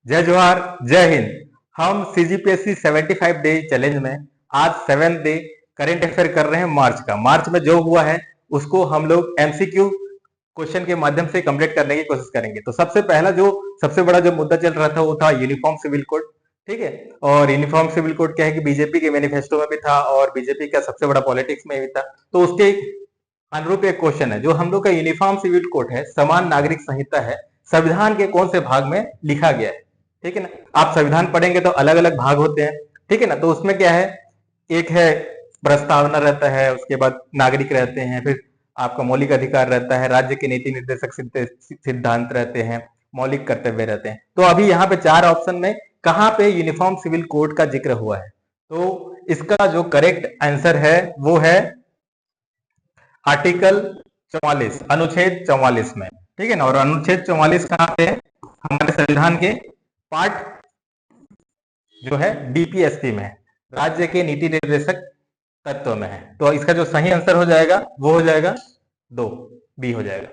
जय जोहार, जय हिंद। हम सीजीपीएससी 75 डे चैलेंज में आज 7th डे करेंट अफेयर कर रहे हैं मार्च का। मार्च में जो हुआ है उसको हम लोग एमसीक्यू क्वेश्चन के माध्यम से कंप्लीट करने की कोशिश करेंगे। तो सबसे बड़ा जो मुद्दा चल रहा था वो था यूनिफॉर्म सिविल कोड। ठीक है, और यूनिफॉर्म सिविल कोड क्या है कि बीजेपी के मैनिफेस्टो में भी था और बीजेपी का सबसे बड़ा पॉलिटिक्स में भी था। तो उसके अनुरूप एक क्वेश्चन है, जो हम लोग का यूनिफॉर्म सिविल कोड है, समान नागरिक संहिता है, संविधान के कौन से भाग में लिखा गया है। ठीक है ना, आप संविधान पढ़ेंगे तो अलग अलग भाग होते हैं। ठीक है ना, तो उसमें क्या है, एक है प्रस्तावना रहता है, उसके बाद नागरिक रहते हैं, फिर आपका मौलिक अधिकार रहता है, राज्य के नीति निर्देशक सिद्धांत रहते हैं, मौलिक कर्तव्य रहते हैं। तो अभी यहाँ पे 4 ऑप्शन में कहाँ पे यूनिफॉर्म सिविल कोड का जिक्र हुआ है, तो इसका जो करेक्ट आंसर है वो है आर्टिकल 44, अनुच्छेद 44 में। ठीक है ना, और अनुच्छेद 44 कहाँ पे है, हमारे संविधान के पार्ट जो है डीपीएसपी में, राज्य के नीति निर्देशक तत्व में है। तो इसका जो सही आंसर हो जाएगा वो हो जाएगा 2, बी हो जाएगा।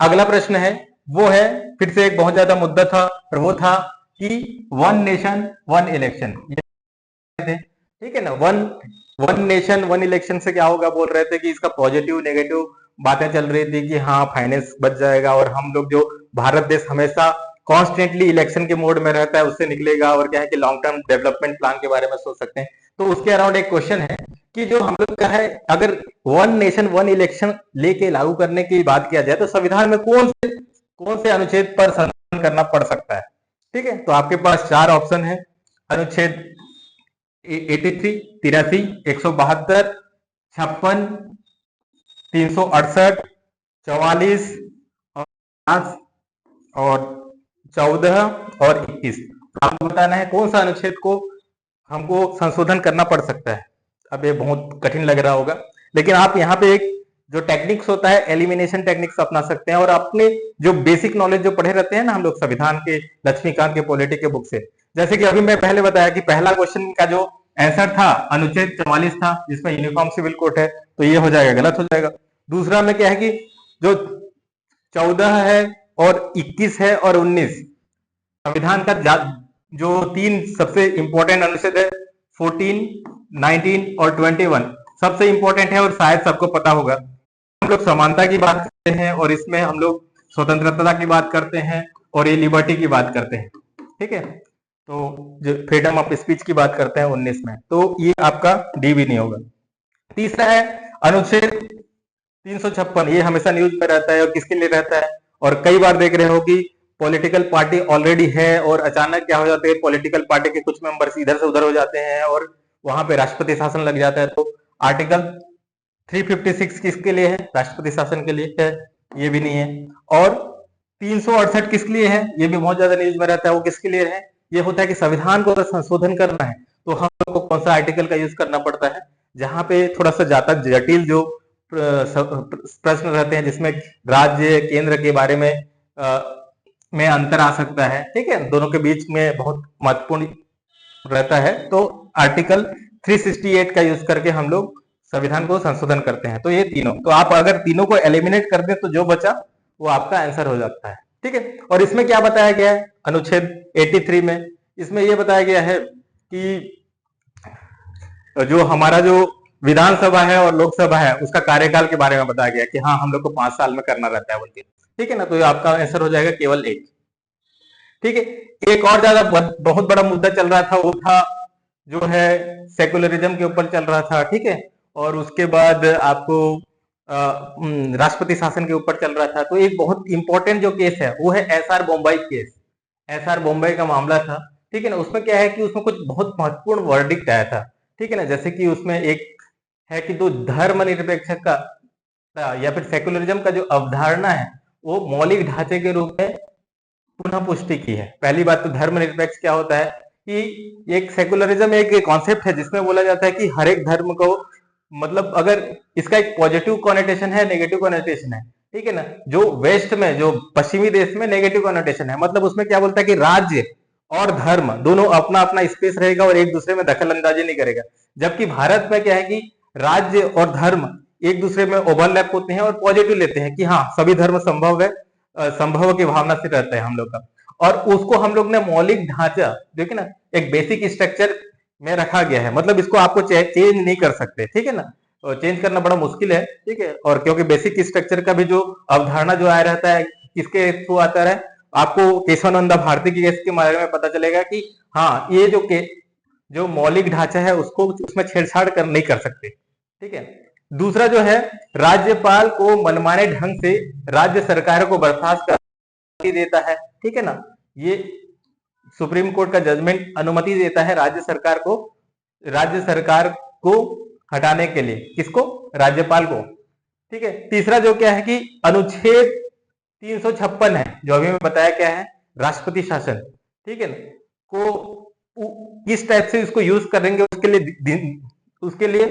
अगला प्रश्न है, वो है फिर से एक बहुत ज्यादा मुद्दा था, और वो था कि वन नेशन वन इलेक्शन। ठीक है ना, वन नेशन वन इलेक्शन से क्या होगा, बोल रहे थे कि इसका पॉजिटिव नेगेटिव बातें चल रही थी कि हाँ फाइनेंस बच जाएगा और हम लोग जो भारत देश हमेशा कॉन्स्टेंटली इलेक्शन के मोड में रहता है उससे निकलेगा, और क्या है कि लॉन्ग टर्म डेवलपमेंट प्लान के बारे में सोच सकते हैं। तो उसके अराउंड एक क्वेश्चन है कि जो हम लोग का है, अगर वन नेशन वन इलेक्शन लेके लागू करने की बात किया जाए तो संविधान में कौन से अनुच्छेद पर संशोधन करना पड़ सकता है। ठीक है, तो आपके पास 4 ऑप्शन है, अनुच्छेद 83, 83, 172, 56, 368, 44 और 14 और 21। आपको बताना है कौन सा अनुच्छेद को हमको संशोधन करना पड़ सकता है। अब ये बहुत कठिन लग रहा होगा, लेकिन आप यहाँ पे एक जो टेक्निक्स होता है एलिमिनेशन टेक्निक्स अपना सकते हैं, और अपने जो बेसिक नॉलेज जो पढ़े रहते हैं ना हम लोग संविधान के, लक्ष्मीकांत के पॉलिटी के बुक से, जैसे कि अभी मैं पहले बताया कि पहला क्वेश्चन का जो आंसर था अनुच्छेद 44 था जिसमें यूनिफॉर्म सिविल कोड है, तो ये हो जाएगा, गलत हो जाएगा। दूसरा में क्या है कि जो 14 है और 21 है और 19 संविधान का जो 3 सबसे इंपॉर्टेंट अनुच्छेद है, 14, 19 और 21 सबसे इंपॉर्टेंट है और शायद सबको पता होगा। हम लोग समानता की बात करते हैं और इसमें हम लोग स्वतंत्रता की बात करते हैं और ये लिबर्टी की बात करते हैं। ठीक है, तो जो फ्रीडम ऑफ स्पीच की बात करते हैं 19 में, तो ये आपका डी भी नहीं होगा। तीसरा है अनुच्छेद 356, ये हमेशा न्यूज में रहता है, और किसके लिए रहता है, और कई बार देख रहे हो कि पॉलिटिकल पार्टी ऑलरेडी है और अचानक क्या हो जाता है, पॉलिटिकल पार्टी के कुछ मेंबर्स इधर से उधर हो जाते हैं और वहां पे राष्ट्रपति शासन लग जाता है। तो आर्टिकल 356 किसके लिए है, राष्ट्रपति शासन के लिए है, ये भी नहीं है। और 368 किसके लिए है, ये भी बहुत ज्यादा न्यूज में रहता है, वो किसके लिए है, ये होता है कि संविधान को अगर संशोधन करना है तो हम लोग को कौन सा आर्टिकल का यूज करना पड़ता है, जहां पे थोड़ा सा ज्यादा जटिल जो प्रश्न रहते हैं जिसमें राज्य केंद्र के बारे में अंतर आ सकता है। ठीक है, दोनों के बीच में बहुत महत्वपूर्ण रहता है, तो आर्टिकल 368 का यूज करके हम लोग संविधान को संशोधन करते हैं। तो ये तीनों, तो आप अगर तीनों को एलिमिनेट कर दें तो जो बचा वो आपका आंसर हो जाता है। ठीक है, और इसमें क्या बताया गया है अनुच्छेद 83 में, इसमें ये बताया गया है कि जो हमारा जो विधानसभा है और लोकसभा है उसका कार्यकाल के बारे में बताया गया कि हाँ हम लोग को 5 साल में करना रहता है बोल के। ठीक है ना, तो ये आपका आंसर हो जाएगा केवल 1। ठीक है, एक और ज्यादा बहुत बड़ा मुद्दा चल रहा था, वो था जो है सेकुलरिज्म के ऊपर चल रहा था। ठीक है, और उसके बाद आपको राष्ट्रपति शासन के ऊपर चल रहा था। तो एक बहुत इंपॉर्टेंट जो केस है वो है SR Bommai case, SR Bommai का मामला था। ठीक है ना, उसमें क्या है कि उसमें कुछ बहुत महत्वपूर्ण वर्डिक्ट आया था। ठीक है ना, जैसे कि उसमें एक है कि जो धर्मनिरपेक्ष का या फिर सेकुलरिज्म का जो अवधारणा है वो मौलिक ढांचे के रूप में पुनः पुष्टि की है। पहली बात तो धर्मनिरपेक्ष क्या होता है कि एक सेकुलरिज्म एक कॉन्सेप्ट है जिसमें बोला जाता है कि हर एक धर्म को, मतलब अगर इसका एक पॉजिटिव कॉनोटेशन है, नेगेटिव कॉनोटेशन है। ठीक है ना, जो वेस्ट में, जो पश्चिमी देश में नेगेटिव कॉनोटेशन है, मतलब उसमें क्या बोलता है कि राज्य और धर्म दोनों अपना अपना स्पेस रहेगा और एक दूसरे में दखल अंदाजी नहीं करेगा। जबकि भारत में क्या है कि राज्य और धर्म एक दूसरे में ओवरलैप होते हैं और पॉजिटिव लेते हैं कि हाँ सभी धर्म संभव है, संभव की भावना से रहता है हम लोग का। और उसको हम लोग ने मौलिक ढांचा देखिए ना, एक बेसिक स्ट्रक्चर में रखा गया है, मतलब इसको आपको चेंज नहीं कर सकते, ठीक है ना, और चेंज करना बड़ा मुश्किल है, ठीक है। और क्योंकि बेसिक स्ट्रक्चर का भी जो अवधारणा जो आया रहता है, किसके थ्रू आता है, आपको केशवानंद भारती की केस के बारे में पता चलेगा कि हाँ, ये जो मौलिक ढांचा है उसको उसमें छेड़छाड़ कर नहीं कर सकते, ठीक है। दूसरा जो है, राज्यपाल को मनमाने ढंग से राज्य सरकार को बर्खास्त कर देता है, ठीक है ना, ये सुप्रीम कोर्ट का जजमेंट अनुमति देता है राज्य सरकार को हटाने के लिए, किसको, राज्यपाल को, ठीक है। तीसरा जो क्या है कि अनुच्छेद 356 है, जो अभी मैं बताया क्या है, राष्ट्रपति शासन, ठीक है ना, को किस टाइप से इसको यूज करेंगे उसके लिए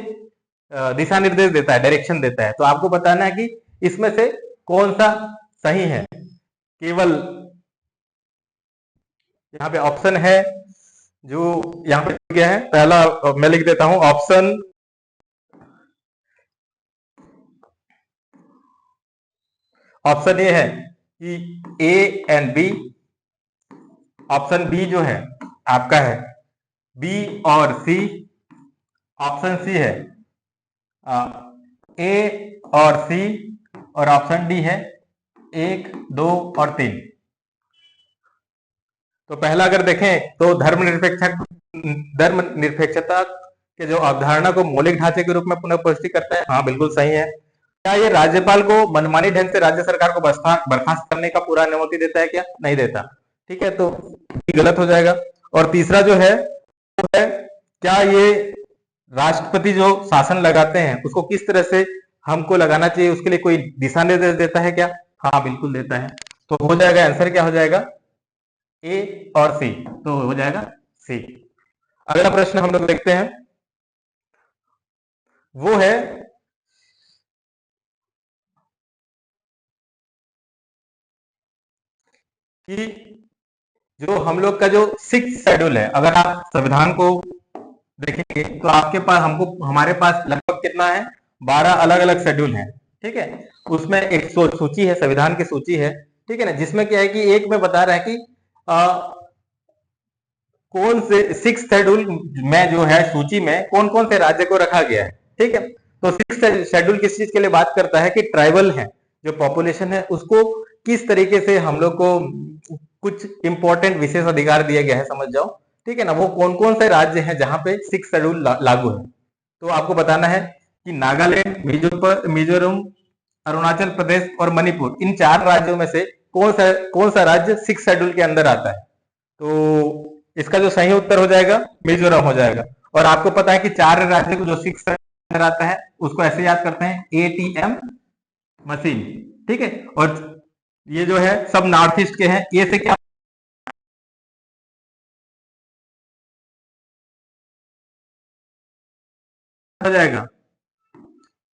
दिशा निर्देश देता है, डायरेक्शन देता है। तो आपको बताना है कि इसमें से कौन सा सही है। केवल यहाँ पे ऑप्शन है, जो यहाँ पे क्या है, पहला मैं लिख देता हूं, ऑप्शन ए है कि A and B, option B जो है आपका है बी और सी, ऑप्शन सी है ए और सी, और ऑप्शन डी है 1, 2 और 3। तो पहला अगर देखें तो धर्मनिरपेक्षता के जो अवधारणा को मौलिक ढांचे के रूप में पुनः पुष्टि करता है, हाँ बिल्कुल सही है। क्या ये राज्यपाल को मनमानी ढंग से राज्य सरकार को बर्खास्त करने का पूरा अनुमति देता है क्या, नहीं देता, ठीक है, तो गलत हो जाएगा। और तीसरा जो है, क्या ये राष्ट्रपति जो शासन लगाते हैं उसको किस तरह से हमको लगाना चाहिए, उसके लिए कोई दिशा निर्देश देता है क्या, हाँ बिल्कुल देता है। तो हो जाएगा आंसर, क्या हो जाएगा, ए और सी, तो हो जाएगा सी। अगला प्रश्न हम लोग देखते हैं, वो है कि जो हम लोग का जो 6 शेड्यूल है, अगर आप संविधान को देखेंगे तो आपके पास हमारे पास लगभग कितना है, 12 अलग अलग शेड्यूल हैं, ठीक है। उसमें एक सूची है, संविधान की सूची है, ठीक है ना, जिसमें क्या है कि एक में बता रहा है कि कौन से 6 शेड्यूल में जो है सूची में कौन कौन से राज्य को रखा गया है, ठीक है। तो 6 शेड्यूल किस चीज के लिए बात करता है कि ट्राइबल है जो पॉपुलेशन है उसको किस तरीके से हम लोग को कुछ इंपॉर्टेंट विशेष अधिकार दिया गया है, समझ जाओ, ठीक है ना। वो कौन कौन से राज्य हैं जहां पे 6 शेड्यूल लागू है, तो आपको बताना है कि नागालैंड, मिजोरम, अरुणाचल प्रदेश और मणिपुर, इन 4 राज्यों में से कौन सा राज्य 6 शेड्यूल के अंदर आता है। तो इसका जो सही उत्तर हो जाएगा मिजोरम हो जाएगा। और आपको पता है कि 4 राज्य को जो 6 अंदर आता है उसको ऐसे याद करते हैं, ATM मशीन, ठीक है। और ये जो है सब नॉर्थ ईस्ट के हैं, ये से क्या हो जाएगा,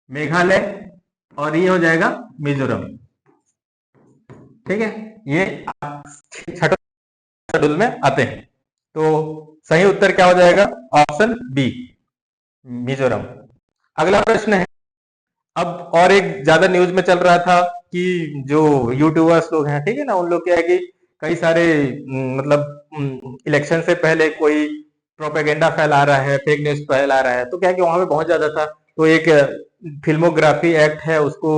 मेघालय, और ये हो जाएगा मिजोरम, ठीक है। ये 6 शेड्यूल में आते हैं। तो सही उत्तर क्या हो जाएगा, ऑप्शन बी, मिजोरम। अगला प्रश्न है, अब और एक ज्यादा न्यूज में चल रहा था कि जो यूट्यूबर्स लोग हैं, ठीक है ना, उन लोग क्या है कि कई सारे मतलब इलेक्शन से पहले कोई प्रोपेगेंडा फैला रहा है, फेक न्यूज फैला रहा है, तो क्या है कि वहां पे बहुत ज्यादा था, तो एक फिल्मोग्राफी एक्ट है उसको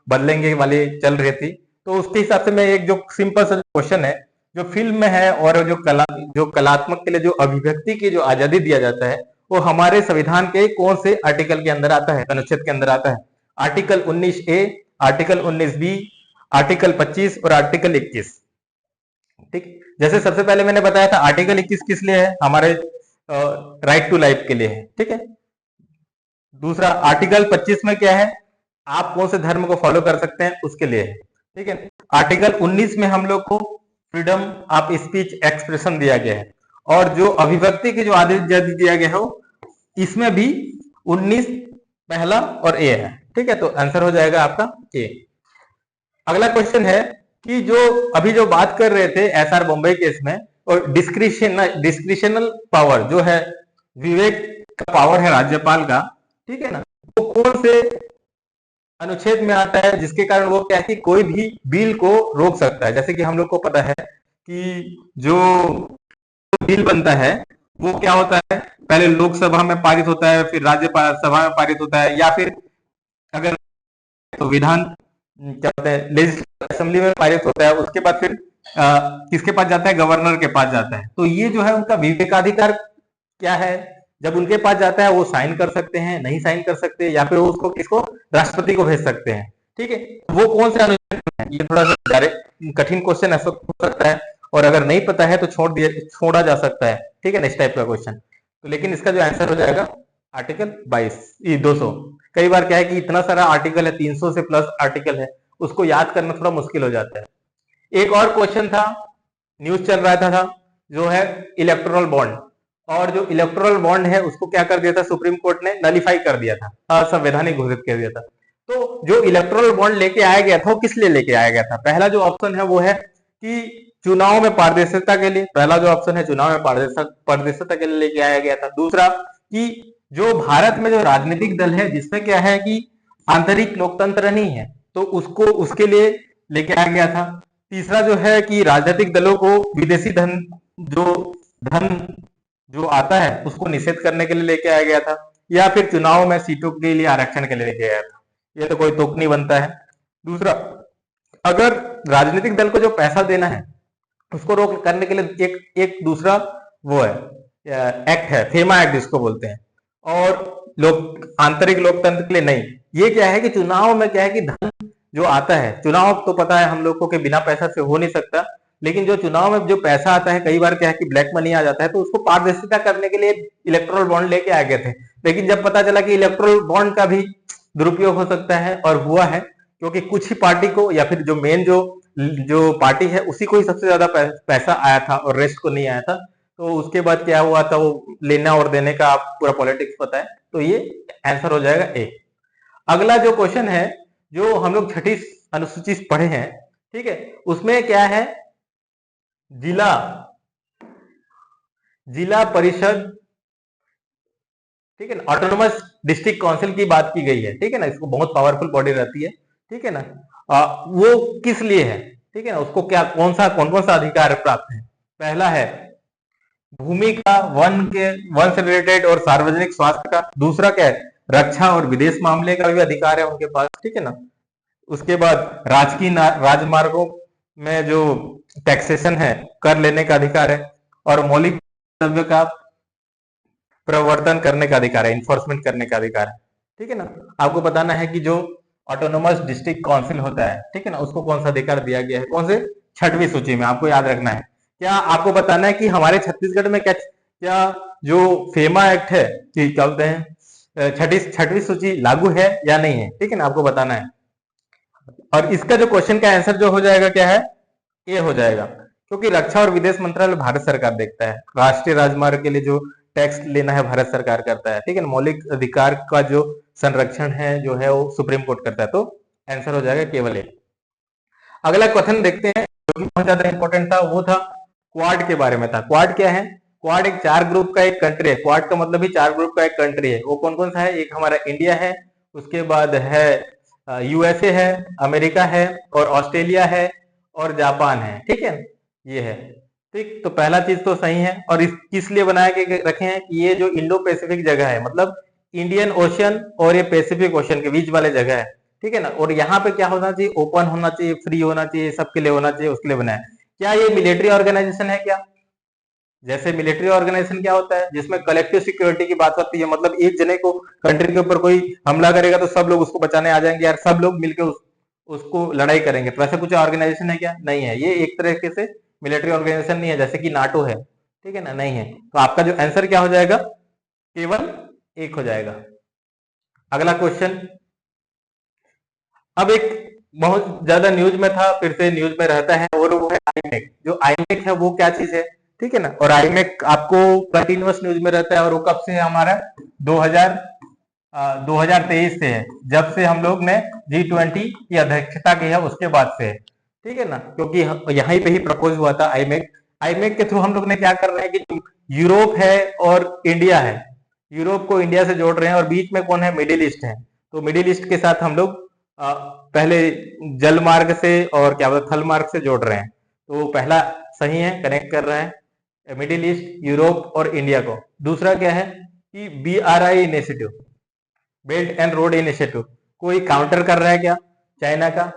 बदलेंगे वाली चल रही थी। तो उसके हिसाब से मैं एक जो सिंपल सा क्वेश्चन है, जो फिल्म में है और जो कलात्मक के लिए जो अभिव्यक्ति की जो आजादी दिया जाता है, वो हमारे संविधान के कौन से आर्टिकल के अंदर आता है, अनुच्छेद के अंदर आता है। Article 19A, article 19B, article 25 और आर्टिकल 21, ठीक। जैसे सबसे पहले मैंने बताया था आर्टिकल 21 किस लिए है, हमारे राइट टू लाइफ के लिए है, ठीक है। दूसरा आर्टिकल 25 में क्या है, आप कौन से धर्म को फॉलो कर सकते हैं उसके लिए है, ठीक है। आर्टिकल 19 में हम लोग को फ्रीडम ऑफ स्पीच एक्सप्रेशन दिया गया है, और जो अभिव्यक्ति की जो आजादी दिया गया है इसमें भी 19 पहला और ए है, ठीक है। तो आंसर हो जाएगा आपका ए। अगला क्वेश्चन है कि जो अभी जो बात कर रहे थे SR बॉम्बे केस में, और डिस्क्रिशनल पावर जो है, विवेक का पावर है राज्यपाल का, ठीक है ना, वो कौन से अनुच्छेद में आता है जिसके कारण वो क्या है कि कोई भी बिल को रोक सकता है। जैसे कि हम लोग को पता है कि जो बिल बनता है वो क्या होता है, पहले लोकसभा में पारित होता है, फिर राज्यसभा में पारित होता है, या फिर अगर तो विधान क्या होता है लेजिस्लेटिव असेंबली में पारित होता है, उसके बाद फिर किसके पास जाता है, गवर्नर के पास जाता है। तो ये जो है उनका विवेकाधिकार क्या है, जब उनके पास जाता है वो साइन कर सकते हैं, नहीं साइन कर सकते, या फिर वो उसको किसको, राष्ट्रपति को भेज सकते हैं। ठीक है, वो कौन से अनुच्छेद में है, ये थोड़ा सा कठिन क्वेश्चन ऐसा हो सकता है, और अगर नहीं पता है तो छोड़ा जा सकता है। ठीक है ना, इस टाइप का क्वेश्चन। तो लेकिन इसका जो आंसर हो जाएगा आर्टिकल 22, 200। कई बार क्या है कि इतना सारा आर्टिकल है, 300 से प्लस आर्टिकल है, उसको याद करना थोड़ा मुश्किल हो जाता है। एक और क्वेश्चन था, न्यूज चल रहा था जो है इलेक्टोरल बॉन्ड, और जो इलेक्टोरल बॉन्ड है उसको क्या कर दिया था, सुप्रीम कोर्ट ने नलीफाई कर दिया था, असंवैधानिक घोषित कर दिया था। तो जो इलेक्टोरल बॉन्ड लेके आया गया था वो किस लिए लेके आया गया था? पहला जो ऑप्शन है वो है कि चुनाव में पारदर्शिता के लिए, पहला जो ऑप्शन है चुनाव में पारदर्शिता के लिए लेके आया गया था। दूसरा कि जो भारत में जो राजनीतिक दल है जिसमें क्या है कि आंतरिक लोकतंत्र नहीं है, तो उसको उसके लिए लेके आया गया था। तीसरा जो है कि राजनीतिक दलों को विदेशी धन जो आता है उसको निषेध करने के लिए लेके आया गया था, या फिर चुनाव में सीटों के लिए आरक्षण के लिए लेके आया था। ये तो कोई तुक नहीं बनता है। दूसरा, अगर राजनीतिक दल को जो पैसा देना है उसको रोक करने के लिए एक दूसरा वो है एक्ट है, फेमा एक्ट जिसको बोलते हैं, और लोग आंतरिक लोकतंत्र के लिए नहीं। ये क्या है कि चुनाव में क्या है कि धन जो आता है, चुनाव तो पता है हम लोग को कि बिना पैसा से हो नहीं सकता, लेकिन जो चुनाव में जो पैसा आता है कई बार क्या है कि ब्लैक मनी आ जाता है, तो उसको पारदर्शिता करने के लिए इलेक्टोरल बॉन्ड लेके आ गए थे। लेकिन जब पता चला कि इलेक्टोरल बॉन्ड का भी दुरुपयोग हो सकता है, और हुआ है, क्योंकि कुछ ही पार्टी को या फिर जो मेन जो पार्टी है उसी को ही सबसे ज्यादा पैसा आया था और रेस्ट को नहीं आया था। तो उसके बाद क्या हुआ था, वो लेना और देने का आप पूरा पॉलिटिक्स पता है। तो ये आंसर हो जाएगा ए। अगला जो क्वेश्चन है, जो हम लोग छठी अनुसूची पढ़े हैं, ठीक है, उसमें क्या है, जिला जिला परिषद, ठीक है ना, ऑटोनोमस डिस्ट्रिक्ट काउंसिल की बात की गई है। ठीक है ना, इसको बहुत पावरफुल बॉडी रहती है। ठीक है ना, वो किस लिए है? ठीक है ना, उसको क्या कौन कौन सा अधिकार प्राप्त है? पहला है भूमि का, वन से रिलेटेड और सार्वजनिक स्वास्थ्य का। दूसरा क्या है, रक्षा और विदेश मामले का भी अधिकार है उनके पास। ठीक है ना, उसके बाद राजकीय राजमार्गों में जो टैक्सेशन है, कर लेने का अधिकार है, और मौलिक कर्तव्य का प्रवर्तन करने का अधिकार है, इन्फोर्समेंट करने का अधिकार है। ठीक है ना, आपको बताना है कि जो ऑटोनोमस डिस्ट्रिक्ट काउंसिल होता है, ठीक है ना, उसको कौन सा अधिकार दिया गया है, कौन से, छठवीं सूची में, आपको याद रखना है। क्या आपको बताना है कि हमारे छत्तीसगढ़ में क्या क्या जो फेमा एक्ट है, कि क्या बोलते हैं, छठवीं सूची लागू है या नहीं है? ठीक है ना, आपको बताना है। और इसका जो क्वेश्चन का आंसर जो हो जाएगा क्या है, ये हो जाएगा, क्योंकि रक्षा और विदेश मंत्रालय भारत सरकार देखता है, राष्ट्रीय राजमार्ग के लिए जो टैक्स लेना है भारत सरकार करता है। ठीक है ना, मौलिक अधिकार का जो संरक्षण है जो है वो सुप्रीम कोर्ट करता है। तो आंसर हो जाएगा केवल एक। अगला क्वेश्चन देखते हैं जो कि बहुत ज्यादा इंपॉर्टेंट था, वो था क्वाड के बारे में था। क्वाड क्या है? क्वाड एक 4 ग्रुप का एक कंट्री है। क्वाड का मतलब ही 4 ग्रुप का एक कंट्री है। वो कौन कौन सा है? एक हमारा इंडिया है, उसके बाद है यूएसए है, अमेरिका है, और ऑस्ट्रेलिया है, और जापान है। ठीक है, ये है। ठीक, तो पहला चीज तो सही है। और इस किस लिए बनाया के रखे हैं कि ये जो इंडो पैसिफिक जगह है, मतलब इंडियन ओशन और ये पैसिफिक ओशन के बीच वाले जगह है। ठीक है ना, और यहाँ पे क्या होना चाहिए, ओपन होना चाहिए, फ्री होना चाहिए, सबके लिए होना चाहिए, उसके लिए बनाया। क्या ये मिलिट्री ऑर्गेनाइजेशन है क्या? जैसे मिलिट्री ऑर्गेनाइजेशन क्या होता है, जिसमें कलेक्टिव सिक्योरिटी की बात होती है, मतलब एक जने को कंट्री के ऊपर कोई हमला करेगा तो सब लोग उसको बचाने आ जाएंगे यार, सब लोग मिलकर उसको लड़ाई करेंगे। तो ऐसा कुछ ऑर्गेनाइजेशन है क्या? नहीं है। ये एक तरीके से मिलिट्री ऑर्गेनाइजेशन नहीं है, जैसे कि नाटो है। ठीक है ना, नहीं है। तो आपका जो आंसर क्या हो जाएगा, केवल एक हो जाएगा। अगला क्वेश्चन, अब एक बहुत ज्यादा न्यूज में था, फिर से न्यूज में रहता है, और वो है आईमेक। जो आईमेक है वो क्या चीज है? ठीक है ना, और आईमेक आपको कंटिन्यूअस न्यूज में रहता है, और वो कब से है हमारा? 2023 से है, जब से हम लोग ने G20 की अध्यक्षता की है उसके बाद से है। ठीक है ना, क्योंकि यहीं पे ही प्रपोज हुआ था आईमेक। आईमेक के थ्रू हम लोग ने क्या कर रहे हैं कि यूरोप है और इंडिया है, यूरोप को इंडिया से जोड़ रहे हैं, और बीच में कौन है? मिडिल ईस्ट है। तो मिडिल ईस्ट के साथ हम लोग पहले जल मार्ग से और क्या बोलते थल मार्ग से जोड़ रहे हैं। तो पहला सही है, कनेक्ट कर रहा है मिडिल ईस्ट, यूरोप और इंडिया को। दूसरा क्या है कि BRI initiative, belt and road initiative, कोई काउंटर कर रहा है क्या चाइना का?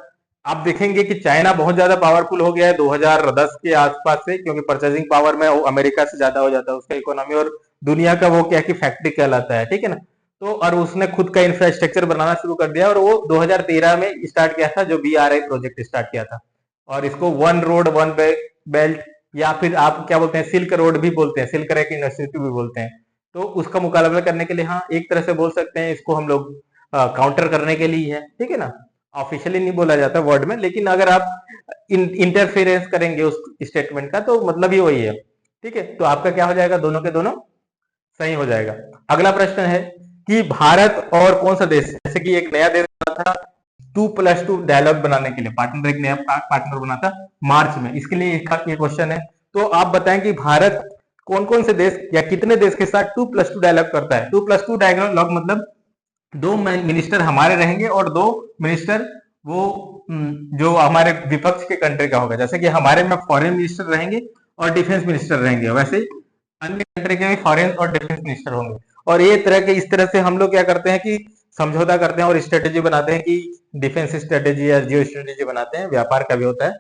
आप देखेंगे कि चाइना बहुत ज्यादा पावरफुल हो गया है 2010 के आसपास से, क्योंकि परचेजिंग पावर में वो अमेरिका से ज्यादा हो जाता है उसका इकोनॉमी, और दुनिया का वो क्या कि फैक्ट्री कहलाता है, ठीक है ना। तो और उसने खुद का इंफ्रास्ट्रक्चर बनाना शुरू कर दिया, और वो 2013 में स्टार्ट किया था जो BRI प्रोजेक्ट स्टार्ट किया था, और इसको वन रोड वन बेल्ट, या फिर आप क्या बोलते हैं सिल्क रोड भी बोलते हैं, सिल्क रेक इनिशिएटिव भी बोलते हैं। तो उसका मुकाबला करने के लिए, हाँ एक तरह से बोल सकते हैं इसको हम लोग काउंटर करने के लिए है, ठीक है ना। ऑफिशियली नहीं बोला जाता वर्ड में, लेकिन अगर आप इंटरफेरेंस करेंगे उस स्टेटमेंट का तो मतलब ही वही है, ठीक है। तो आपका क्या हो जाएगा, दोनों के दोनों सही हो जाएगा। अगला प्रश्न है कि भारत और कौन सा देश, जैसे कि एक नया देश बना था 2+2 डायलॉग बनाने के लिए, पार्टनर, एक नया पार्टनर बना था मार्च में, इसके लिए एक क्वेश्चन है। तो आप बताएं कि भारत कौन कौन से देश या कितने देश के साथ 2+2 डायलॉग करता है। 2+2 डायलॉग मतलब 2 मिनिस्टर हमारे रहेंगे और 2 मिनिस्टर वो जो हमारे विपक्ष के कंट्री का होगा। जैसे कि हमारे में फॉरेन मिनिस्टर रहेंगे और डिफेंस मिनिस्टर रहेंगे, वैसे अन्य कंट्री के भी फॉरेन और डिफेंस मिनिस्टर होंगे। और ये तरह के इस तरह से हम लोग क्या करते हैं कि समझौता करते हैं और स्ट्रेटेजी बनाते हैं, कि डिफेंस स्ट्रेटेजी या जियो स्ट्रेटेजी बनाते हैं, व्यापार का भी होता है।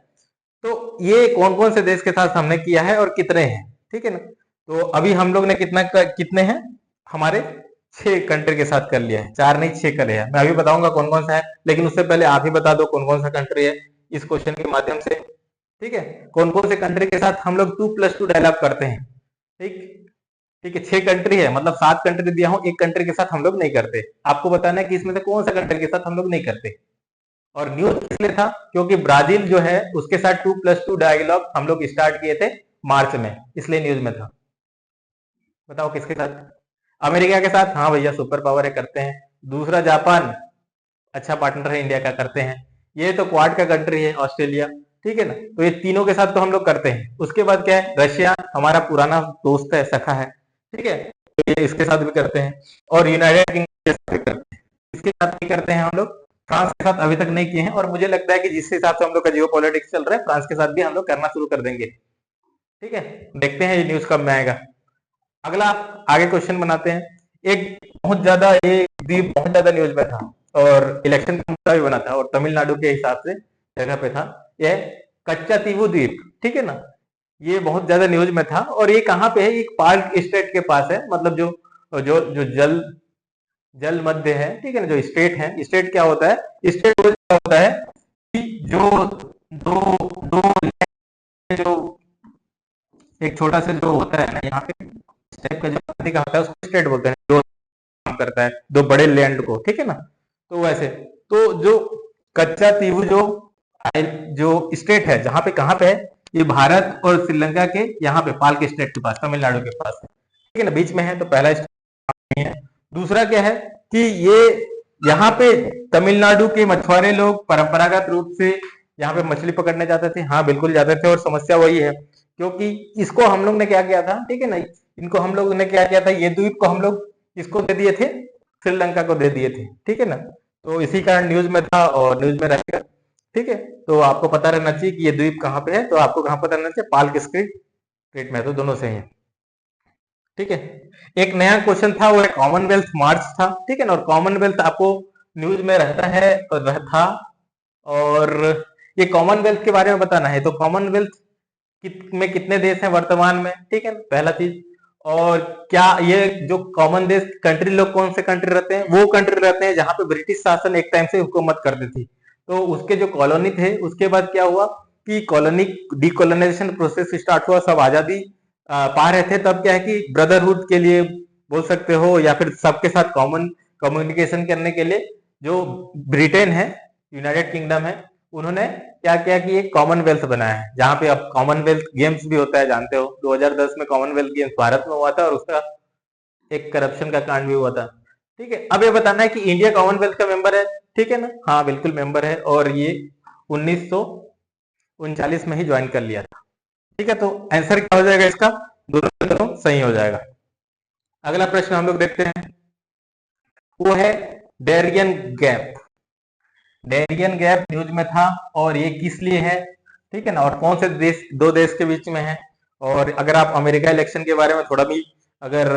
तो ये कौन कौन से देश के साथ हमने किया है और कितने हैं, ठीक है ना। तो अभी हम लोग ने कितने हैं, हमारे 6 कंट्री के साथ कर लिया है, 4 नहीं 6 कर लिया है। मैं अभी बताऊंगा कौन कौन सा है, लेकिन उससे पहले आप ही बता दो कौन कौन सा कंट्री है इस क्वेश्चन के माध्यम से, ठीक है। कौन कौन से कंट्री के साथ हम लोग 2+2 डायलॉग करते हैं, ठीक ठीक है। 6 कंट्री है, मतलब 7 कंट्री दिया हूं, एक कंट्री के साथ हम लोग नहीं करते। आपको बताना है कि इसमें से कौन सा कंट्री के साथ हम लोग नहीं करते। और न्यूज इसलिए था क्योंकि ब्राजील जो है उसके साथ 2+2 डायलॉग हम लोग स्टार्ट किए थे मार्च में, इसलिए न्यूज में था। बताओ किसके साथ? अमेरिका के साथ, हाँ भैया सुपर पावर है, करते हैं। दूसरा जापान, अच्छा पार्टनर है इंडिया का, करते हैं। ये तो क्वाड का कंट्री है, ऑस्ट्रेलिया, ठीक है ना। तो ये तीनों के साथ तो हम लोग करते हैं। उसके बाद क्या है, रशिया हमारा पुराना दोस्त है, सखा है, ठीक है, तो ये इसके साथ भी करते हैं। और यूनाइटेड किंगडम के साथ भी करते हैं। इसके साथ नहीं करते हैं हम लोग, फ्रांस के साथ अभी तक नहीं किए हैं। और मुझे लगता है कि जिस हिसाब से हम लोग का जियो पॉलिटिक्स चल रहा है, फ्रांस के साथ भी हम लोग करना शुरू कर देंगे, ठीक है। देखते हैं ये न्यूज कब में आएगा। अगला आगे क्वेश्चन बनाते हैं। एक बहुत ज्यादा, ये द्वीप बहुत ज्यादा न्यूज में था और इलेक्शन का मुद्दा भी बना था, और तमिलनाडु के हिसाब से जगह पे था, यह कच्चा तीवू द्वीप, ठीक है ना। ये बहुत ज्यादा न्यूज में था, और ये कहाँ पे है, एक पार्क स्टेट के पास है, मतलब जो जो जो जल मध्य है, ठीक है ना। जो स्टेट है, स्टेट क्या होता है, स्टेट क्या होता है कि जो दो दो जो एक छोटा सा जो होता है ना यहाँ पे, इस टाइप का जो नदी का होता है उसको स्टेट बोलते हैं, जो काम करता है दो बड़े लैंड को, ठीक है ना। तो वैसे तो जो कच्चा तीवू जो स्टेट है, जहां पे कहाँ पे है, ये भारत और श्रीलंका के यहाँ पे पाल्क स्टेट के पास, तमिलनाडु के पास है, ठीक है ना, बीच में है। तो पहला स्टेट है। दूसरा क्या है कि ये यहाँ पे तमिलनाडु के मछुआरे लोग परंपरागत रूप से यहाँ पे मछली पकड़ने जाते थे, हाँ बिल्कुल जाते थे। और समस्या वही है क्योंकि इसको हम लोग ने क्या किया था, ठीक है ना, इनको हम लोग ने क्या किया था, ये द्वीप को हम लोग इसको दे दिए थे, श्रीलंका को दे दिए थे, ठीक है ना। तो इसी कारण न्यूज में था और न्यूज में रहेगा, ठीक है। तो आपको पता रहना चाहिए कि ये द्वीप कहाँ पे है। तो आपको कहाँ पता रहना चाहिए, पाल्क स्टेट में, तो दोनों सही है, ठीक है। एक नया क्वेश्चन था, वो कॉमनवेल्थ मार्च था, ठीक है ना। और कॉमनवेल्थ आपको न्यूज में रहता है और था, और ये कॉमनवेल्थ के बारे में बताना है। तो कॉमनवेल्थ में कितने देश हैं वर्तमान में, ठीक है, पहला चीज। और क्या ये जो कॉमन देश कंट्री लोग कौन से कंट्री रहते हैं, वो कंट्री रहते हैं जहां पे ब्रिटिश शासन एक टाइम से हुकूमत करती थी। तो उसके जो कॉलोनी थे, उसके बाद क्या हुआ कि कॉलोनी डीकोलोनाइजेशन प्रोसेस स्टार्ट हुआ, सब आजादी पा रहे थे। तब क्या है कि ब्रदरहुड के लिए बोल सकते हो, या फिर सबके साथ कॉमन कम्युनिकेशन करने के लिए जो ब्रिटेन है, यूनाइटेड किंगडम है, उन्होंने क्या किया कि एक कॉमनवेल्थ बनाया है, जहां पे अब कॉमनवेल्थ गेम्स भी होता है, जानते हो 2010 में कॉमनवेल्थ गेम्स भारत में हुआ था, और उसका एक करप्शन का कांड भी हुआ था, ठीक है। अब ये बताना है कि इंडिया कॉमनवेल्थ का मेंबर है, ठीक है ना, हाँ बिल्कुल मेंबर है, और ये 1939 में ही ज्वाइन कर लिया था, ठीक है। तो आंसर क्या हो जाएगा इसका, दोनों सही हो जाएगा। अगला प्रश्न हम लोग देखते हैं, वो है Darien Gap. Darien Gap news में था, और ये किस लिए है, ठीक है ना, और कौन से देश, दो देश के बीच में है। और अगर आप अमेरिका इलेक्शन के बारे में थोड़ा भी अगर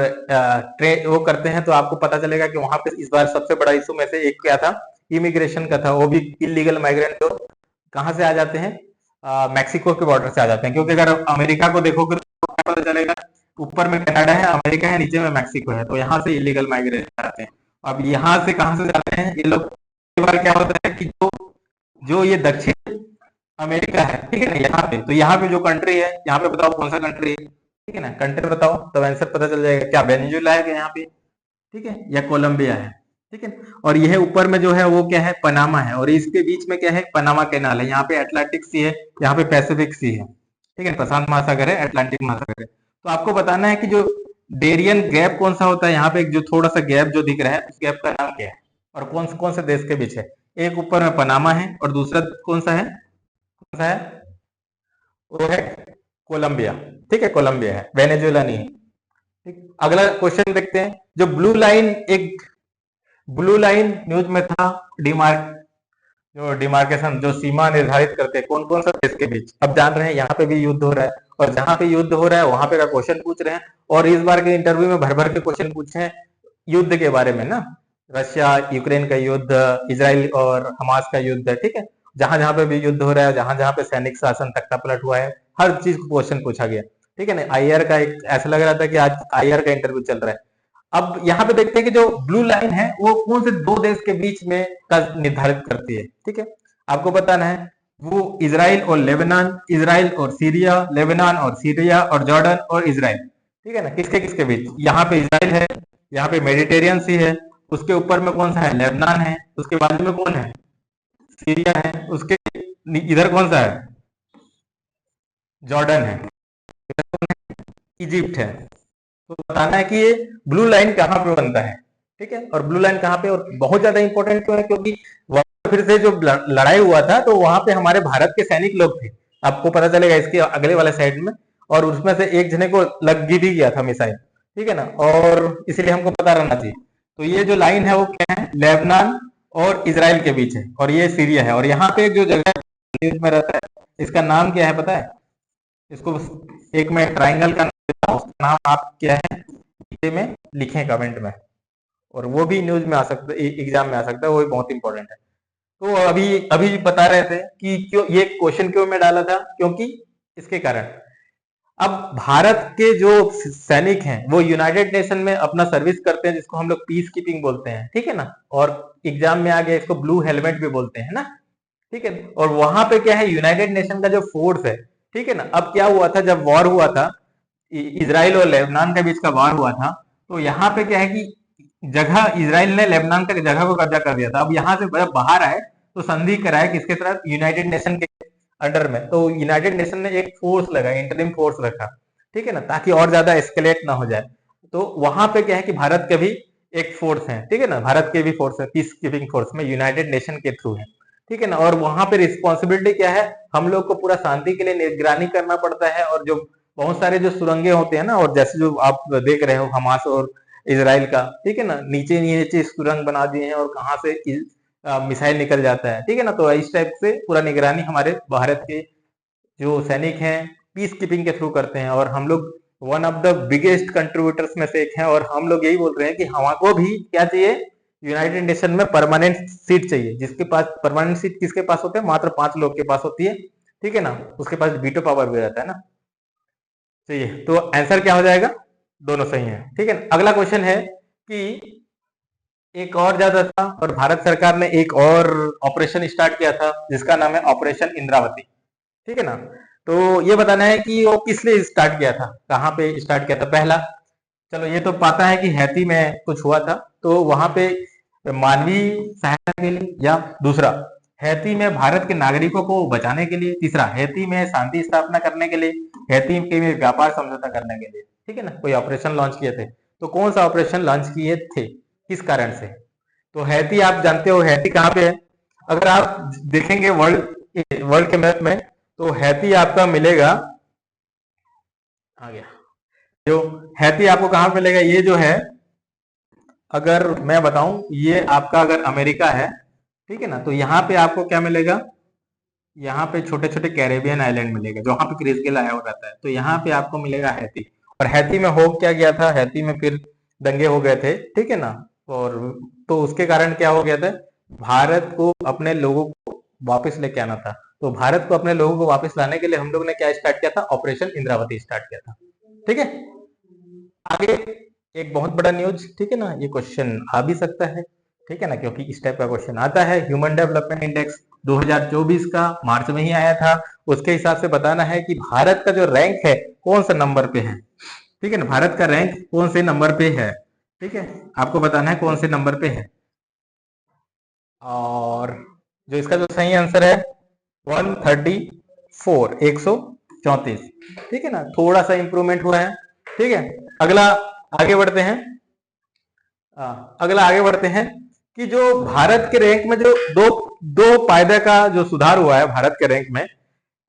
वो करते हैं तो आपको पता चलेगा कि वहां पे इस बार सबसे बड़ा इशू में से एक क्या था, इमिग्रेशन का था। वो भी इलीगल माइग्रेंट जो कहाँ से आ जाते हैं, मैक्सिको के बॉर्डर से आ जाते हैं। क्योंकि अगर अमेरिका को देखोगे तो क्या पता चलेगा, ऊपर में कनाडा है, अमेरिका है, नीचे में मैक्सिको है, तो यहाँ से इलीगल माइग्रेंट आते हैं। अब यहाँ से कहाँ से जाते हैं ये लोग, कई बार क्या होता है कि जो जो ये दक्षिण अमेरिका है, ठीक है ना, यहाँ पे, तो यहाँ पे जो कंट्री है, यहाँ पे बताओ कौन सा कंट्री है, ठीक है ना, कंट्री बताओ तब आंसर पता चल जाएगा। क्या वेनेजुएला है क्या यहाँ पे, ठीक है, या कोलंबिया है, ठीक है। और यह ऊपर में जो है वो क्या है, पनामा है, और इसके बीच में क्या है, पनामा कैनाल है। यहाँ पे अटलांटिक सी है, यहाँ पे पैसिफिक सी है, ठीक है, प्रशांत महासागर है, अटलांटिक महासागर है। तो आपको बताना है कि जो डेरियन गैप कौन सा होता है, यहाँ पे एक जो थोड़ा सा गैप जो दिख रहा है, उस गैप का नाम क्या है, और कौन से देश के बीच है। एक ऊपर में पनामा है और दूसरा कौन सा है, कौन सा है, वो है कोलंबिया, ठीक है, कोलंबिया है, वेनेजुएला नहीं है। ठीक, अगला क्वेश्चन देखते हैं। जो ब्लू लाइन न्यूज में था, डिमार्क जो डिमार्केशन, जो सीमा निर्धारित करते हैं कौन कौन सा देश के बीच। अब जान रहे हैं यहाँ पे भी युद्ध हो रहा है, और जहां पे युद्ध हो रहा है वहां पे का क्वेश्चन पूछ रहे हैं। और इस बार के इंटरव्यू में भर भर के क्वेश्चन पूछे हैं युद्ध के बारे में ना, रशिया यूक्रेन का युद्ध, इजराइल और हमास का युद्ध, ठीक है। जहां जहां पे भी युद्ध हो रहा है, जहां जहां पे सैनिक शासन तख्ता पलट हुआ है, हर चीज को क्वेश्चन पूछा गया, ठीक है ना। आईआर का एक ऐसा लग रहा था कि आज आईआर का इंटरव्यू चल रहा है। अब यहाँ पे देखते हैं कि जो ब्लू लाइन है वो कौन से दो देश के बीच में का निर्धारित करती है, ठीक है। आपको बताना है वो इजराइल और लेबनान, इजराइल और सीरिया, लेबनान और सीरिया, और जॉर्डन और इजराइल, ठीक है ना, किसके किसके बीच। यहाँ पे इजराइल है, यहाँ पे मेडिटेरियन सी है, उसके ऊपर में कौन सा है, लेबनान है, उसके बाजू में कौन है, सीरिया है, उसके इधर कौन सा है, जॉर्डन है, इजिप्ट है। तो बताना है कि ये ब्लू लाइन कहाँ पे बनता है, ठीक है, और ब्लू लाइन कहाँ पे, और बहुत ज्यादा इंपॉर्टेंट क्यों है, क्योंकि वहां फिर से जो लड़ाई हुआ था तो वहां पे हमारे भारत के सैनिक लोग थे। आपको पता चलेगा इसके अगले वाले साइड में। और उसमें से एक जने को लग भी गया था मिसाइल, ठीक है ना, और इसीलिए हमको पता रहना चाहिए। तो ये जो लाइन है वो क्या है, लेबनान और इसराइल के बीच है, और ये सीरिया है। और यहाँ पे जो जगह न्यूज में रहता है, इसका नाम क्या है पता है, इसको एक मैं ट्राइंगल का नाम देता हूं, उसका नाम आप क्या है ये में लिखें कमेंट में, और वो भी न्यूज में आ सकता है, एग्जाम में आ सकता है, वो भी बहुत इंपॉर्टेंट है। तो अभी अभी बता रहे थे कि क्यों ये क्वेश्चन क्यों मैं डाला था, क्योंकि इसके कारण अब भारत के जो सैनिक हैं वो यूनाइटेड नेशन में अपना सर्विस करते हैं, जिसको हम लोग पीस कीपिंग बोलते हैं, ठीक है ना। और एग्जाम में आ गया इसको ब्लू हेलमेट भी बोलते हैं ना, ठीक है। और वहां पे क्या है, यूनाइटेड नेशन का जो फोर्स है, ठीक है ना। अब क्या हुआ था, जब वॉर हुआ था, इसराइल और लेबनान के बीच का वॉर हुआ था, तो यहाँ पे क्या है कि जगह इसराइल ने लेबनान का जगह को कब्जा कर दिया था। अब यहाँ से जब बाहर आए तो संधि कराए किसके तरफ, यूनाइटेड नेशन के अंडर में। तो यूनाइटेड नेशन ने एक फोर्स लगा, इंटरिम फोर्स रखा, ठीक है ना, ताकि और ज्यादा एस्केलेट ना हो जाए। तो वहां पे क्या है कि भारत के भी एक फोर्स है, ठीक है ना, भारत के भी फोर्स है, पीस कीपिंग फोर्स में यूनाइटेड नेशन के थ्रू है, ठीक है ना। और वहां पे रिस्पॉन्सिबिलिटी क्या है, हम लोग को पूरा शांति के लिए निगरानी करना पड़ता है। और जो बहुत सारे जो सुरंगे होते हैं ना, और जैसे जो आप देख रहे हो हमास और इसराइल का, ठीक है ना, नीचे नीचे सुरंग बना दिए हैं और कहाँ से मिसाइल निकल जाता है, ठीक है ना। तो इस टाइप से पूरा निगरानी हमारे भारत के जो सैनिक हैं पीस कीपिंग के थ्रू करते हैं। और हम लोग one of the biggest contributors में से एक हैं, और हम लोग यही बोल रहे हैं कि हमको भी क्या चाहिए, यूनाइटेड नेशन में परमानेंट सीट चाहिए। जिसके पास परमानेंट सीट किसके पास होते हैं, मात्र 5 लोग के पास होती है, ठीक है ना, उसके पास वीटो पावर भी रहता है ना। चाहिए तो आंसर क्या हो जाएगा, दोनों सही है, ठीक है। अगला क्वेश्चन है कि एक और ज्यादा था, और भारत सरकार ने एक और ऑपरेशन स्टार्ट किया था जिसका नाम है ऑपरेशन इंद्रावती, ठीक है ना। तो ये बताना है कि वो किस लिए स्टार्ट किया था, कहाँ पे स्टार्ट किया था। पहला, चलो ये तो पता है कि हैती में कुछ हुआ था, तो वहां पे मानवीय सहायता के लिए, या दूसरा हैती में भारत के नागरिकों को बचाने के लिए, तीसरा हैती में शांति स्थापना करने के लिए, हैती के में व्यापार समझौता करने के लिए, ठीक है ना, कोई ऑपरेशन लॉन्च किए थे। तो कौन सा ऑपरेशन लॉन्च किए थे, किस कारण से। तो हैती आप जानते हो हैती कहाँ पे है, अगर आप देखेंगे वर्ल्ड वर्ल्ड के मैप में, तो हैती आपका मिलेगा, आ गया, जो हैती आपको कहाँ मिलेगा, ये जो है, अगर मैं बताऊं, ये आपका अगर अमेरिका है, ठीक है ना, तो यहाँ पे आपको क्या मिलेगा, यहाँ पे छोटे छोटे कैरेबियन आइलैंड मिलेगा जहाँ पे क्रिस गेल आया हुआ रहता है, तो यहाँ पे आपको मिलेगा हैती। और हैती में हो क्या गया था, हैती में फिर दंगे हो गए थे, ठीक है ना। और तो उसके कारण क्या हो गया था, भारत को अपने लोगों को वापस लेके आना था। तो भारत को अपने लोगों को वापस लाने के लिए हम लोग ने क्या स्टार्ट किया था, ऑपरेशन इंद्रावती स्टार्ट किया था, ठीक है। आगे एक बहुत बड़ा न्यूज, ठीक है ना, ये क्वेश्चन आ भी सकता है, ठीक है ना, क्योंकि इस टाइप का क्वेश्चन आता है। ह्यूमन डेवलपमेंट इंडेक्स 2024 का मार्च में ही आया था। उसके हिसाब से बताना है कि भारत का जो रैंक है कौन सा नंबर पे है, ठीक है ना, भारत का रैंक कौन से नंबर पे है, ठीक है, आपको बताना है कौन से नंबर पे है। और जो इसका जो सही आंसर है 134, 134, ठीक है ना, थोड़ा सा इंप्रूवमेंट हुआ है, ठीक है। अगला आगे बढ़ते हैं। अगला आगे बढ़ते हैं कि जो भारत के रैंक में जो दो दो पायदे का जो सुधार हुआ है भारत के रैंक में,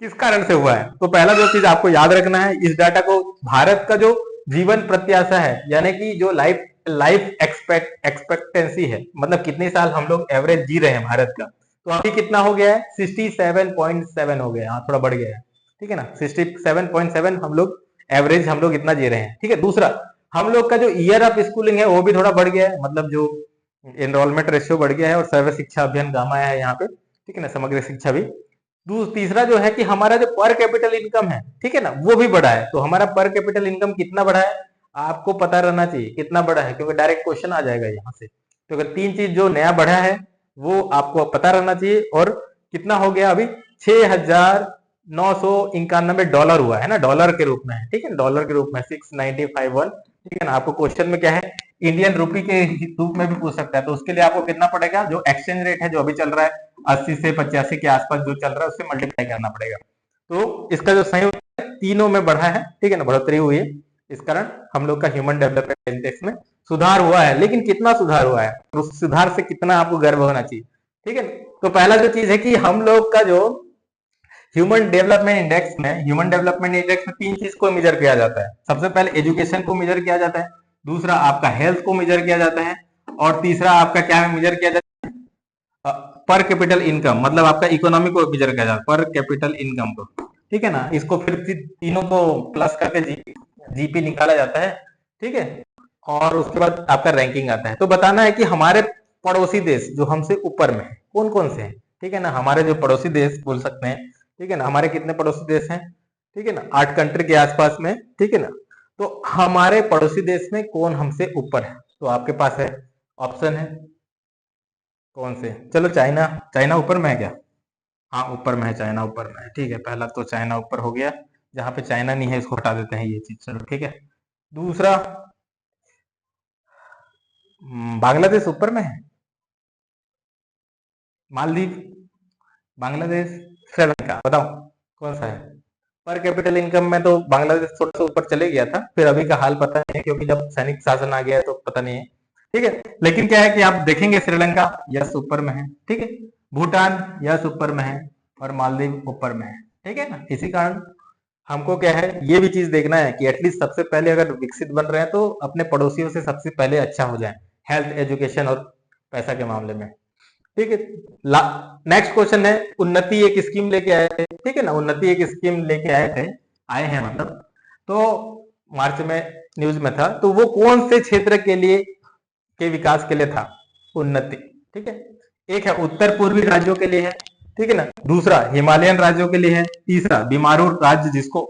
किस कारण से हुआ है। तो पहला जो चीज आपको याद रखना है, इस डाटा को, भारत का जो जीवन प्रत्याशा है, यानी कि जो लाइफ लाइफ एक्सपेक्टेंसी है, मतलब कितने साल हम लोग एवरेज जी रहे हैं भारत का, तो अभी कितना हो गया है, 67.7 हो गया, हाँ थोड़ा बढ़ गया है, ठीक है ना, 67.7 हम लोग एवरेज, हम लोग इतना जी रहे हैं, ठीक है। दूसरा, हम लोग का जो ईयर ऑफ स्कूलिंग है वो भी थोड़ा बढ़ गया है, मतलब जो एनरोलमेंट रेशियो बढ़ गया है, और सर्व शिक्षा अभियान गामा है यहाँ पे, ठीक है ना, समग्र शिक्षा भी। तीसरा जो है कि हमारा जो पर कैपिटल इनकम है, ठीक है ना, वो भी बढ़ा है। तो हमारा पर कैपिटल इनकम कितना बढ़ा है आपको पता रहना चाहिए, कितना बढ़ा है, क्योंकि डायरेक्ट क्वेश्चन आ जाएगा यहाँ से। तो अगर तीन चीज जो नया बढ़ा है वो आपको पता रहना चाहिए। और कितना हो गया अभी, $6,991 हुआ है ना, डॉलर के रूप में है, ठीक है, डॉलर के रूप में 6951, ठीक है ना। आपको क्वेश्चन में क्या है, इंडियन रुपी के रूप में भी पूछ सकता है, तो उसके लिए आपको कितना पड़ेगा, जो एक्सचेंज रेट है जो अभी चल रहा है 80 से 85 के आसपास जो चल रहा है, उससे मल्टीप्लाई करना पड़ेगा। तो इसका जो सही उत्तर है, तीनों में बढ़ा है, ठीक है ना, बढ़ोतरी हुई है। इस कारण हम लोग का ह्यूमन डेवलपमेंट इंडेक्स में सुधार हुआ है। लेकिन कितना सुधार हुआ है, उस सुधार से कितना आपको गर्व होना चाहिए, ठीक है। तो पहला जो चीज है कि हम लोग का जो ह्यूमन डेवलपमेंट इंडेक्स में तीन चीज को मेजर किया जाता है। सबसे पहले एजुकेशन को मेजर किया जाता है, दूसरा आपका हेल्थ को मेजर किया जाता है, और तीसरा आपका क्या मेजर किया जाता है, पर कैपिटल इनकम, मतलब आपका इकोनॉमी को मेजर किया जाता है, पर कैपिटल इनकम को, ठीक है ना। इसको फिर तीनों को प्लस करके जीपी निकाला जाता है, ठीक है। और उसके बाद आपका रैंकिंग आता है। तो बताना है कि हमारे पड़ोसी देश जो हमसे ऊपर में है कौन कौन से हैं, ठीक है ना, हमारे जो पड़ोसी देश बोल सकते हैं, ठीक है ना, हमारे कितने पड़ोसी देश हैं, ठीक है ना, 8 कंट्री के आसपास में, ठीक है ना। तो हमारे पड़ोसी देश में कौन हमसे ऊपर है, तो आपके पास है ऑप्शन है कौन से, चलो चाइना, चाइना ऊपर में है क्या, हाँ ऊपर में है, चाइना ऊपर में है, ठीक है। पहला तो चाइना ऊपर हो गया, जहां पे चाइना नहीं है इसको हटा देते हैं ये चीज, चलो ठीक है। दूसरा, बांग्लादेश ऊपर में है, मालदीव, बांग्लादेश, श्रीलंका, बताओ कौन सा है। पर कैपिटल इनकम में तो बांग्लादेश थोड़ा सा ऊपर चले गया था, फिर अभी का हाल पता नहीं है, क्योंकि जब सैनिक शासन आ गया है तो पता नहीं है, ठीक है। लेकिन क्या है कि आप देखेंगे श्रीलंका यस ऊपर में है, ठीक है, भूटान यस ऊपर में है, और मालदीव ऊपर में है, ठीक है ना। इसी कारण हमको क्या है, ये भी चीज देखना है कि एटलीस्ट सबसे पहले अगर विकसित बन रहे हैं तो अपने पड़ोसियों से सबसे पहले अच्छा हो जाए, हेल्थ, एजुकेशन और पैसा के मामले में, ठीक है। नेक्स्ट क्वेश्चन है, उन्नति एक स्कीम लेके आए थे, ठीक है ना, उन्नति एक स्कीम लेके आए थे, आए हैं मतलब, तो मार्च में न्यूज में था, तो वो कौन से क्षेत्र के लिए, के विकास के लिए था उन्नति, ठीक है। एक है उत्तर पूर्वी राज्यों के लिए है, ठीक है ना, दूसरा हिमालयन राज्यों के लिए है, तीसरा बीमारू राज्य, जिसको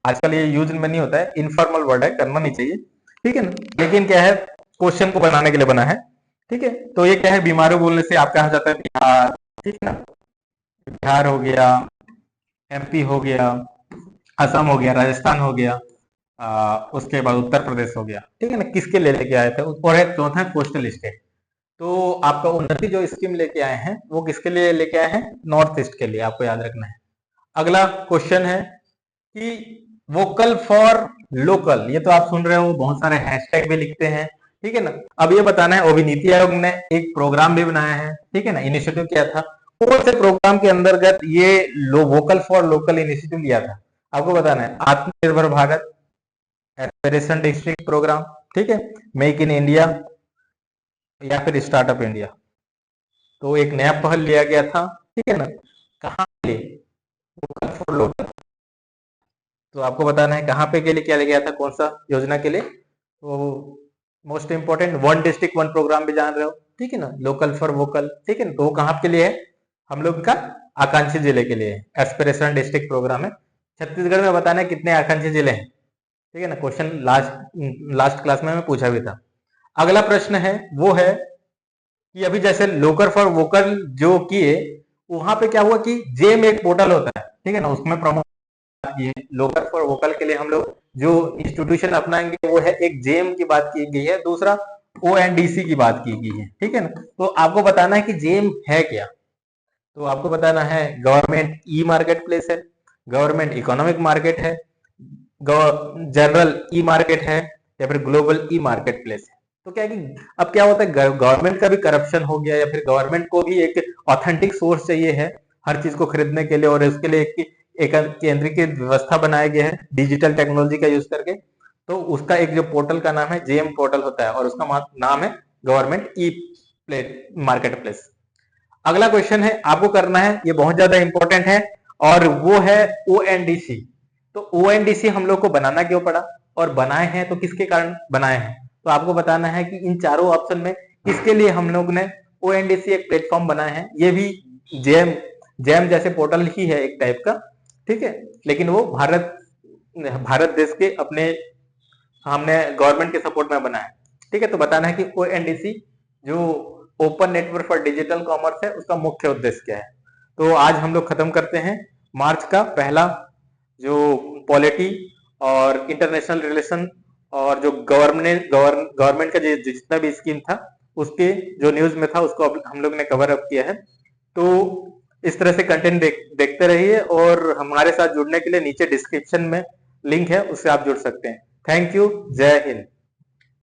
आजकल ये यूज में नहीं होता है, इनफॉर्मल वर्ड है, करना नहीं चाहिए, ठीक है ना, लेकिन क्या है, क्वेश्चन को बनाने के लिए बना है, ठीक है। तो ये क्या है, बीमारू बोलने से आपका आ जाता है बिहार, ठीक है ना, बिहार हो गया, एमपी हो गया, असम हो गया, राजस्थान हो गया, उसके बाद उत्तर प्रदेश हो गया, ठीक है ना, किसके लिए लेके आए थे। और एक चौथा कोस्टल स्टेट। तो आपका उन्नति जो स्कीम लेके आए हैं वो किसके लिए लेके आए हैं, नॉर्थ ईस्ट के लिए, आपको याद रखना है। अगला क्वेश्चन है कि वोकल फॉर लोकल, ये तो आप सुन रहे हो, बहुत सारे हैशटैग भी लिखते हैं, ठीक है ना। अब ये बताना है, अभी नीति आयोग ने एक प्रोग्राम भी बनाया है, ठीक है ना, इनिशिएटिव किया था, कौन से प्रोग्राम के अंतर्गत ये वोकल फॉर लोकल इनिशिएटिव लिया था, आपको बताना है। आत्मनिर्भर भारत, एस्पिरेशन डिस्ट्रिक्ट प्रोग्राम, ठीक है, मेक इन इंडिया, या फिर स्टार्टअप इंडिया। तो एक नया पहल लिया गया था, ठीक है ना, कहाँ लिए, वोकल फॉर लोकल। तो आपको बताना है कहाँ पे के लिए क्या ले गया था, कौन सा योजना के लिए। तो most important one district one programme भी जान रहे हो, ठीक है ना, लोकल फॉर वोकल, ठीक है ना। तो वो कहाँ के लिए है, हम लोग का आकांक्षी जिले के लिए एस्पिरेशनल डिस्ट्रिक्ट प्रोग्राम है। छत्तीसगढ़ में बताना है कितने आकांक्षी जिले हैं, ठीक है ना। क्वेश्चन लास्ट लास्ट क्लास में मैं पूछा भी था। अगला प्रश्न है वो है कि अभी जैसे लोकल फॉर वोकल जो किए, वहां पे क्या हुआ कि जेम एक पोर्टल होता है, ठीक है ना, उसमें प्रमोट किए। लोकल फॉर वोकल के लिए हम लोग जो इंस्टीट्यूशन अपनाएंगे वो है, एक जेम की बात की गई है, दूसरा ओएनडीसी की बात की गई है, ठीक है ना। तो आपको बताना है कि जेम है क्या। तो आपको बताना है गवर्नमेंट ई मार्केट प्लेस है, गवर्नमेंट इकोनॉमिक मार्केट है, जनरल ई मार्केट है, या फिर ग्लोबल ई मार्केट प्लेस है। तो क्या है कि अब क्या होता है, गवर्नमेंट का भी करप्शन हो गया, या फिर गवर्नमेंट को भी एक ऑथेंटिक सोर्स चाहिए है हर चीज को खरीदने के लिए, और इसके लिए एक केंद्रीकृत व्यवस्था बनाया गया है डिजिटल टेक्नोलॉजी का यूज करके। तो उसका एक जो पोर्टल का नाम है जेम पोर्टल होता है, और उसका नाम है गवर्नमेंट ई मार्केट प्लेस। अगला क्वेश्चन है आपको करना है, ये बहुत ज्यादा इंपॉर्टेंट है, और वो है ओएनडीसी। तो ओएनडीसी हम लोग को बनाना क्यों पड़ा, और बनाए हैं तो किसके कारण बनाए हैं। तो आपको बताना है कि इन चारों ऑप्शन में किसके लिए हम लोग ने ओएनडीसी एक प्लेटफॉर्म बनाए हैं। ये भी जेम जेम जैसे पोर्टल ही है एक टाइप का, ठीक है, लेकिन वो भारत भारत देश के अपने हमने गवर्नमेंट के सपोर्ट में बनाया है, ठीक है। तो बताना है कि ओएनडीसी जो open network for digital commerce है, उसका मुख्य उद्देश्य क्या है। तो आज हम लोग खत्म करते हैं मार्च का पहला जो पॉलिटी और इंटरनेशनल रिलेशन और जो गवर्नमेंट का जितना भी स्कीम था उसके जो न्यूज में था उसको हम लोग ने कवर अप किया है। तो इस तरह से कंटेंट देखते रहिए, और हमारे साथ जुड़ने के लिए नीचे डिस्क्रिप्शन में लिंक है, उससे आप जुड़ सकते हैं। थैंक यू, जय हिंद।